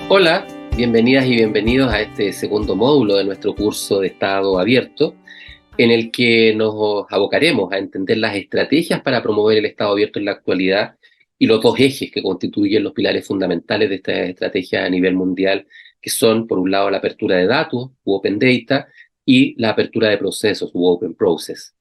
Hola, bienvenidas y bienvenidos a este segundo módulo de nuestro curso de Estado Abierto, en el que nos abocaremos a entender las estrategias para promover el Estado abierto en la actualidad y los dos ejes que constituyen los pilares fundamentales de esta estrategia a nivel mundial, que son, por un lado, la apertura de datos, u Open Data, y la apertura de procesos, u Open Process.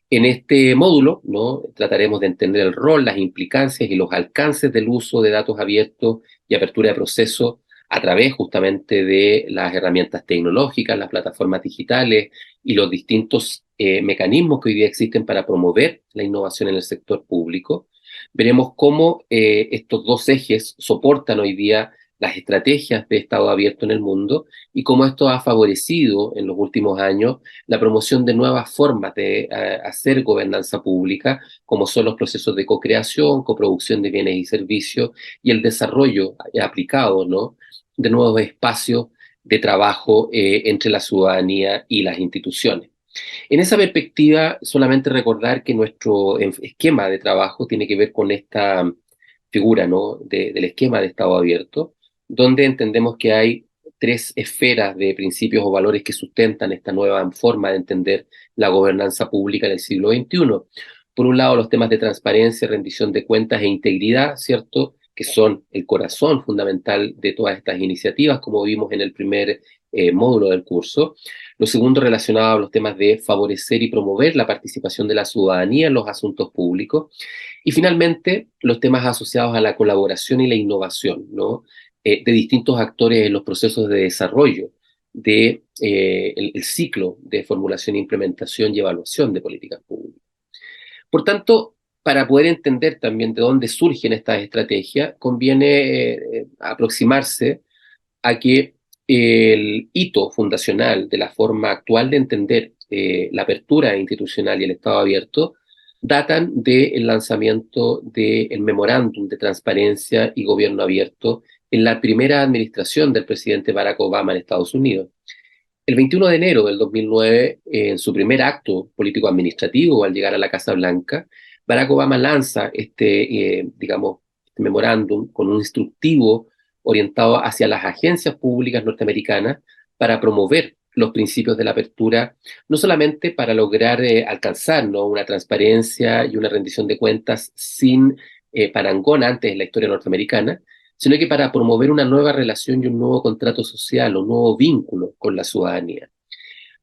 En este módulo, ¿no?, trataremos de entender el rol, las implicancias y los alcances del uso de datos abiertos y apertura de procesos a través justamente de las herramientas tecnológicas, las plataformas digitales y los distintos mecanismos que hoy día existen para promover la innovación en el sector público. Veremos cómo estos dos ejes soportan hoy día las estrategias de Estado abierto en el mundo y cómo esto ha favorecido en los últimos años la promoción de nuevas formas de hacer gobernanza pública, como son los procesos de co-creación, coproducción de bienes y servicios y el desarrollo aplicado, ¿no?, de nuevos espacios de trabajo entre la ciudadanía y las instituciones. En esa perspectiva, solamente recordar que nuestro esquema de trabajo tiene que ver con esta figura, ¿no?, del esquema de Estado abierto, donde entendemos que hay tres esferas de principios o valores que sustentan esta nueva forma de entender la gobernanza pública en el siglo XXI. Por un lado, los temas de transparencia, rendición de cuentas e integridad, ¿cierto?, que son el corazón fundamental de todas estas iniciativas, como vimos en el primer módulo del curso. Lo segundo, relacionado a los temas de favorecer y promover la participación de la ciudadanía en los asuntos públicos. Y finalmente, los temas asociados a la colaboración y la innovación, ¿no?, de distintos actores en los procesos de desarrollo el ciclo de formulación, implementación y evaluación de políticas públicas. Por tanto, para poder entender también de dónde surgen estas estrategias, conviene aproximarse a que el hito fundacional de la forma actual de entender la apertura institucional y el Estado abierto datan del lanzamiento del memorándum de transparencia y gobierno abierto en la primera administración del presidente Barack Obama en Estados Unidos. El 21 de enero del 2009, en su primer acto político-administrativo al llegar a la Casa Blanca, Barack Obama lanza este memorándum con un instructivo orientado hacia las agencias públicas norteamericanas para promover los principios de la apertura, no solamente para lograr alcanzar, ¿no?, una transparencia y una rendición de cuentas sin parangón antes en la historia norteamericana, sino que para promover una nueva relación y un nuevo contrato social, un nuevo vínculo con la ciudadanía.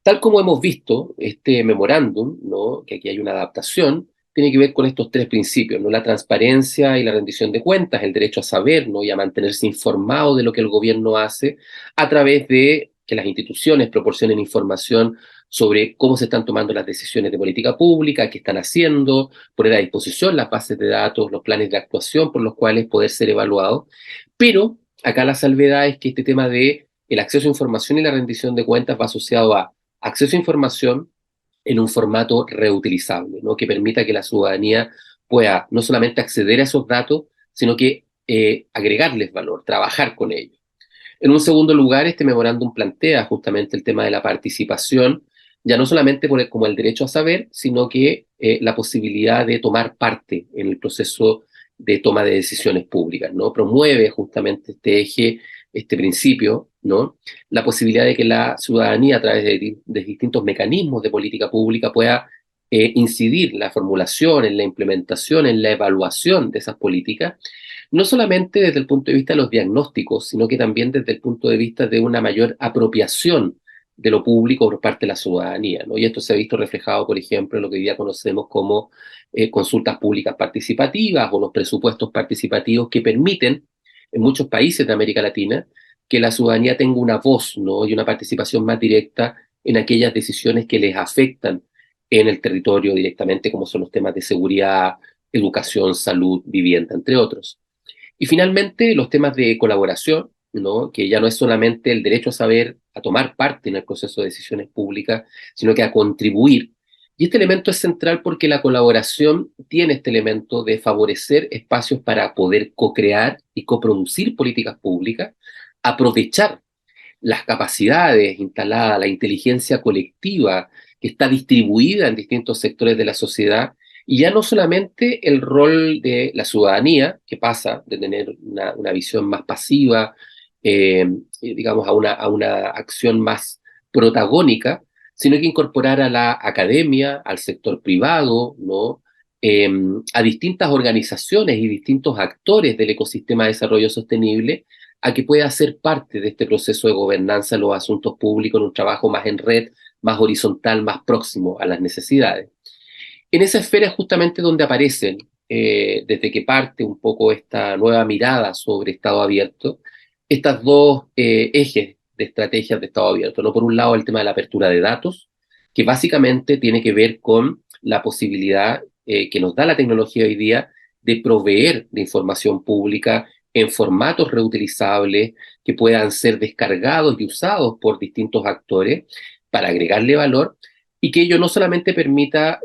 Tal como hemos visto, este memorándum, ¿no?, que aquí hay una adaptación, tiene que ver con estos tres principios, ¿no?, la transparencia y la rendición de cuentas, el derecho a saber, ¿no?, y a mantenerse informado de lo que el gobierno hace a través de que las instituciones proporcionen información sobre cómo se están tomando las decisiones de política pública, qué están haciendo, poner a disposición las bases de datos, los planes de actuación por los cuales poder ser evaluados. Pero acá la salvedad es que este tema de el acceso a información y la rendición de cuentas va asociado a acceso a información en un formato reutilizable, ¿no?, que permita que la ciudadanía pueda no solamente acceder a esos datos, sino que agregarles valor, trabajar con ellos. En un segundo lugar, este memorándum plantea justamente el tema de la participación, ya no solamente como el derecho a saber, sino que la posibilidad de tomar parte en el proceso de toma de decisiones públicas, ¿no? Promueve justamente este eje, este principio, ¿no?, la posibilidad de que la ciudadanía, a través de distintos mecanismos de política pública, pueda incidir en la formulación, en la implementación, en la evaluación de esas políticas, no solamente desde el punto de vista de los diagnósticos, sino que también desde el punto de vista de una mayor apropiación de lo público por parte de la ciudadanía, ¿no? Y esto se ha visto reflejado, por ejemplo, en lo que hoy día conocemos como consultas públicas participativas o los presupuestos participativos que permiten, en muchos países de América Latina, que la ciudadanía tenga una voz, ¿no?, y una participación más directa en aquellas decisiones que les afectan en el territorio directamente, como son los temas de seguridad, educación, salud, vivienda, entre otros. Y finalmente, los temas de colaboración, ¿no?, que ya no es solamente el derecho a saber, a tomar parte en el proceso de decisiones públicas, sino que a contribuir. Y este elemento es central porque la colaboración tiene este elemento de favorecer espacios para poder co-crear y coproducir políticas públicas, aprovechar las capacidades instaladas, la inteligencia colectiva que está distribuida en distintos sectores de la sociedad, y ya no solamente el rol de la ciudadanía, que pasa de tener una visión más pasiva digamos, a una acción más protagónica, sino que incorporar a la academia, al sector privado, ¿no? Eh, a distintas organizaciones y distintos actores del ecosistema de desarrollo sostenible a que pueda ser parte de este proceso de gobernanza de los asuntos públicos en un trabajo más en red, más horizontal, más próximo a las necesidades. En esa esfera es justamente donde aparecen, desde que parte un poco esta nueva mirada sobre Estado abierto, estas dos ejes de estrategias de Estado abierto, ¿no? Por un lado, el tema de la apertura de datos, que básicamente tiene que ver con la posibilidad que nos da la tecnología hoy día de proveer de información pública en formatos reutilizables que puedan ser descargados y usados por distintos actores para agregarle valor y que ello no solamente permita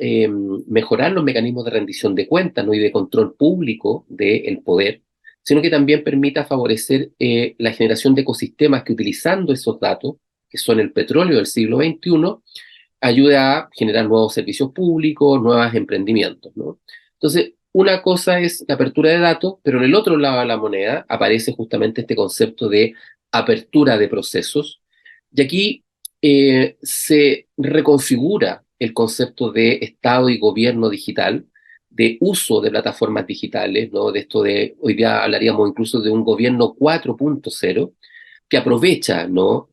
mejorar los mecanismos de rendición de cuentas, ¿no? Y de control público del poder, sino que también permita favorecer la generación de ecosistemas que utilizando esos datos, que son el petróleo del siglo XXI, ayude a generar nuevos servicios públicos, nuevos emprendimientos, ¿no? Entonces, una cosa es la apertura de datos, pero en el otro lado de la moneda aparece justamente este concepto de apertura de procesos, y aquí se reconfigura el concepto de Estado y gobierno digital, de uso de plataformas digitales, ¿no? De esto de, hoy día hablaríamos incluso de un gobierno 4.0 que aprovecha, ¿no?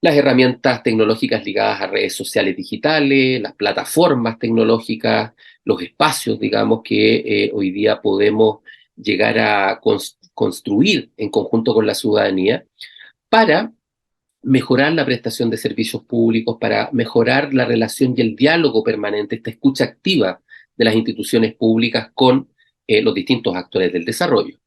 Las herramientas tecnológicas ligadas a redes sociales digitales, las plataformas tecnológicas, los espacios, digamos, que hoy día podemos llegar a construir en conjunto con la ciudadanía para mejorar la prestación de servicios públicos, para mejorar la relación y el diálogo permanente, esta escucha activa de las instituciones públicas con los distintos actores del desarrollo.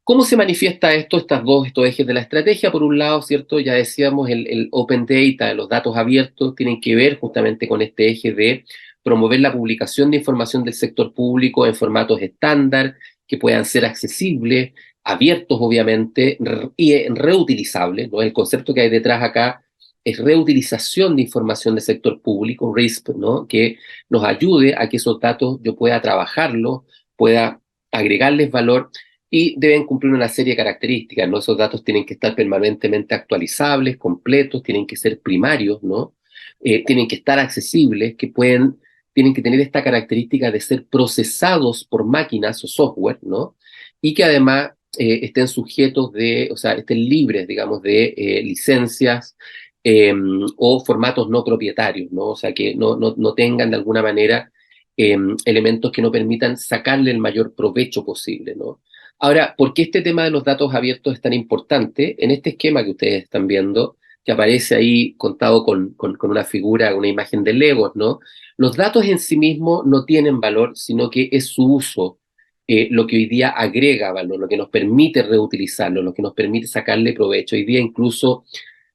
¿Cómo se manifiesta esto, estos ejes de la estrategia? Por un lado, ¿cierto? Ya decíamos, el Open Data, los datos abiertos, tienen que ver justamente con este eje de promover la publicación de información del sector público en formatos estándar, que puedan ser accesibles, abiertos obviamente, y reutilizables, ¿no? El concepto que hay detrás acá es reutilización de información del sector público, RISP, ¿no? Que nos ayude a que esos datos yo pueda trabajarlos, pueda agregarles valor y deben cumplir una serie de características, ¿no? Esos datos tienen que estar permanentemente actualizables, completos, tienen que ser primarios, ¿no? Tienen que estar accesibles, tienen que tener esta característica de ser procesados por máquinas o software, ¿no? Y que además estén sujetos o sea, estén libres, digamos, de licencias eh, o formatos no propietarios, ¿no? O sea, que no tengan de alguna manera elementos que no permitan sacarle el mayor provecho posible, ¿no? Ahora, ¿por qué este tema de los datos abiertos es tan importante? En este esquema que ustedes están viendo, que aparece ahí contado con una figura, una imagen de Legos, ¿no? Los datos en sí mismos no tienen valor, sino que es su uso lo que hoy día agrega valor, lo que nos permite reutilizarlo, lo que nos permite sacarle provecho. Hoy día incluso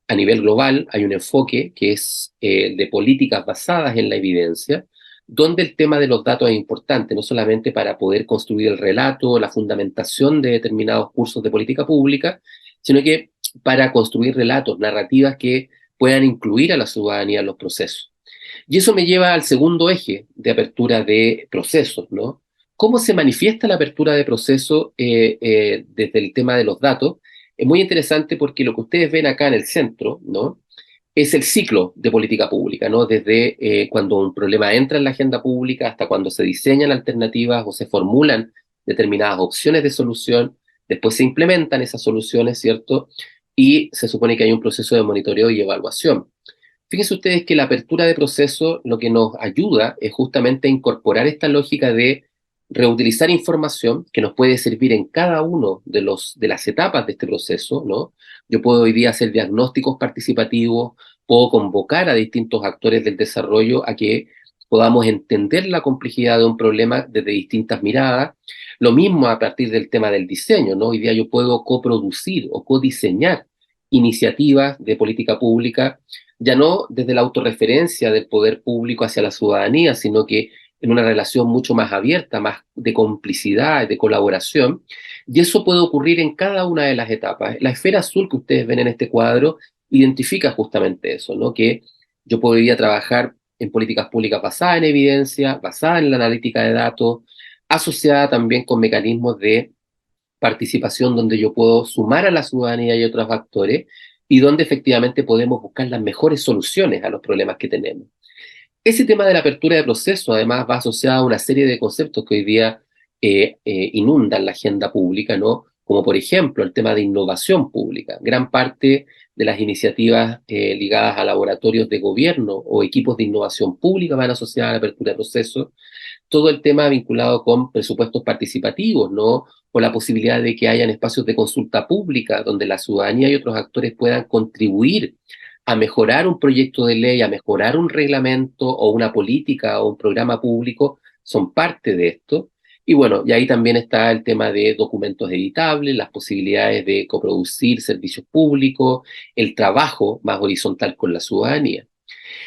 a nivel global hay un enfoque que es de políticas basadas en la evidencia, donde el tema de los datos es importante, no solamente para poder construir el relato, la fundamentación de determinados cursos de política pública, sino que para construir relatos, narrativas que puedan incluir a la ciudadanía en los procesos. Y eso me lleva al segundo eje de apertura de procesos, ¿no? ¿Cómo se manifiesta la apertura de procesos desde el tema de los datos? Es muy interesante porque lo que ustedes ven acá en el centro, ¿no? Es el ciclo de política pública, ¿no? Desde cuando un problema entra en la agenda pública hasta cuando se diseñan alternativas o se formulan determinadas opciones de solución, después se implementan esas soluciones, ¿cierto? Y se supone que hay un proceso de monitoreo y evaluación. Fíjense ustedes que la apertura de proceso lo que nos ayuda es justamente a incorporar esta lógica de reutilizar información que nos puede servir en cada uno de las etapas de este proceso, ¿no? Yo puedo hoy día hacer diagnósticos participativos, puedo convocar a distintos actores del desarrollo a que podamos entender la complejidad de un problema desde distintas miradas. Lo mismo a partir del tema del diseño, ¿no? Hoy día yo puedo coproducir o codiseñar iniciativas de política pública, ya no desde la autorreferencia del poder público hacia la ciudadanía, sino que en una relación mucho más abierta, más de complicidad, de colaboración, y eso puede ocurrir en cada una de las etapas. La esfera azul que ustedes ven en este cuadro identifica justamente eso, ¿no? Que yo podría trabajar en políticas públicas basadas en evidencia, basadas en la analítica de datos, asociada también con mecanismos de participación donde yo puedo sumar a la ciudadanía y otros actores y donde efectivamente podemos buscar las mejores soluciones a los problemas que tenemos. Ese tema de la apertura de procesos, además, va asociado a una serie de conceptos que hoy día inundan la agenda pública, ¿no? Como por ejemplo el tema de innovación pública. Gran parte de las iniciativas ligadas a laboratorios de gobierno o equipos de innovación pública van asociadas a la apertura de procesos. Todo el tema vinculado con presupuestos participativos, ¿no? O la posibilidad de que hayan espacios de consulta pública donde la ciudadanía y otros actores puedan contribuir a mejorar un proyecto de ley, a mejorar un reglamento o una política o un programa público, son parte de esto. Y bueno, y ahí también está el tema de documentos editables, las posibilidades de coproducir servicios públicos, el trabajo más horizontal con la ciudadanía.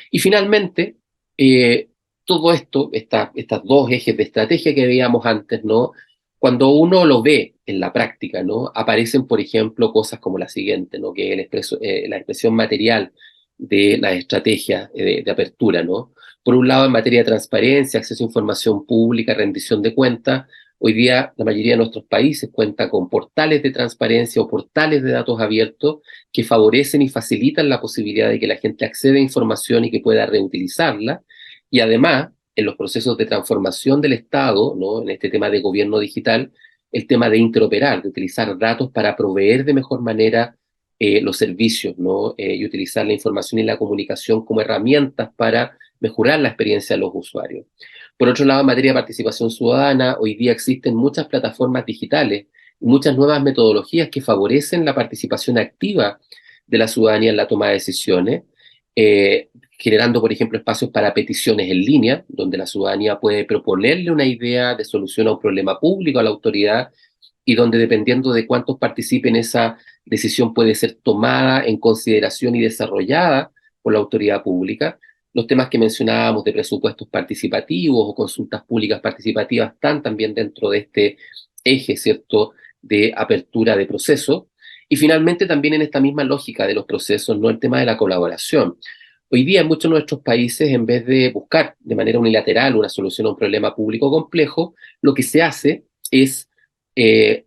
Y finalmente, eh, todo esto, estas dos ejes de estrategia que veíamos antes, ¿no? Cuando uno lo ve en la práctica, ¿no? Aparecen, por ejemplo, cosas como la siguiente, ¿no? Que la expresión material de la estrategia de apertura, ¿no? Por un lado, en materia de transparencia, acceso a información pública, rendición de cuentas, hoy día la mayoría de nuestros países cuenta con portales de transparencia o portales de datos abiertos que favorecen y facilitan la posibilidad de que la gente acceda a información y que pueda reutilizarla. Y además, en los procesos de transformación del Estado, ¿no? En este tema de gobierno digital, el tema de interoperar, de utilizar datos para proveer de mejor manera los servicios, ¿no? Y utilizar la información y la comunicación como herramientas para mejorar la experiencia de los usuarios. Por otro lado, en materia de participación ciudadana, hoy día existen muchas plataformas digitales y muchas nuevas metodologías que favorecen la participación activa de la ciudadanía en la toma de decisiones, generando, por ejemplo, espacios para peticiones en línea, donde la ciudadanía puede proponerle una idea de solución a un problema público a la autoridad y donde, dependiendo de cuántos participen, esa decisión puede ser tomada en consideración y desarrollada por la autoridad pública. Los temas que mencionábamos de presupuestos participativos o consultas públicas participativas están también dentro de este eje, ¿cierto?, de apertura de procesos. Y finalmente también en esta misma lógica de los procesos, ¿no?, el tema de la colaboración. Hoy día en muchos de nuestros países, en vez de buscar de manera unilateral una solución a un problema público complejo, lo que se hace es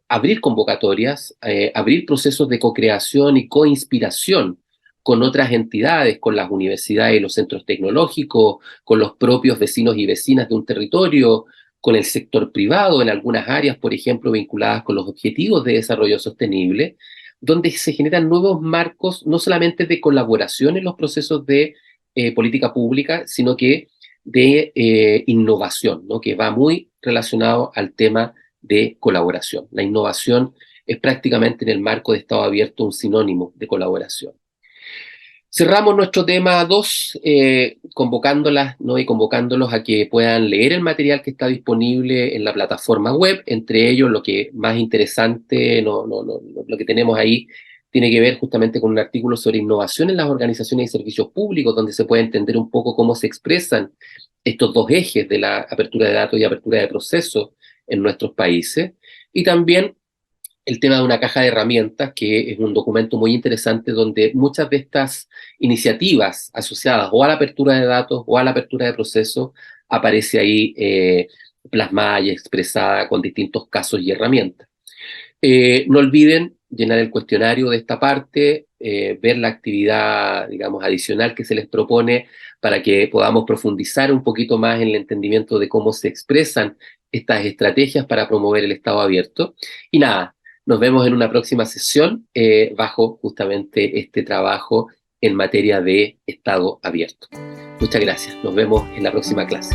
abrir convocatorias, abrir procesos de co-creación y co-inspiración con otras entidades, con las universidades y los centros tecnológicos, con los propios vecinos y vecinas de un territorio, con el sector privado en algunas áreas, por ejemplo, vinculadas con los objetivos de desarrollo sostenible, donde se generan nuevos marcos, no solamente de colaboración en los procesos de política pública, sino que de innovación, ¿no? Que va muy relacionado al tema de colaboración. La innovación es prácticamente en el marco de Estado abierto un sinónimo de colaboración. Cerramos nuestro tema 2, convocándolas, ¿no?, y convocándolos a que puedan leer el material que está disponible en la plataforma web. Entre ellos, lo que más interesante, lo que tenemos ahí tiene que ver justamente con un artículo sobre innovación en las organizaciones y servicios públicos, donde se puede entender un poco cómo se expresan estos dos ejes de la apertura de datos y apertura de procesos en nuestros países. Y también el tema de una caja de herramientas, que es un documento muy interesante donde muchas de estas iniciativas asociadas o a la apertura de datos o a la apertura de procesos aparece ahí plasmada y expresada con distintos casos y herramientas. No olviden llenar el cuestionario de esta parte, ver la actividad, digamos, adicional que se les propone para que podamos profundizar un poquito más en el entendimiento de cómo se expresan estas estrategias para promover el Estado abierto. Y nada, nos vemos en una próxima sesión bajo justamente este trabajo en materia de Estado abierto. Muchas gracias. Nos vemos en la próxima clase.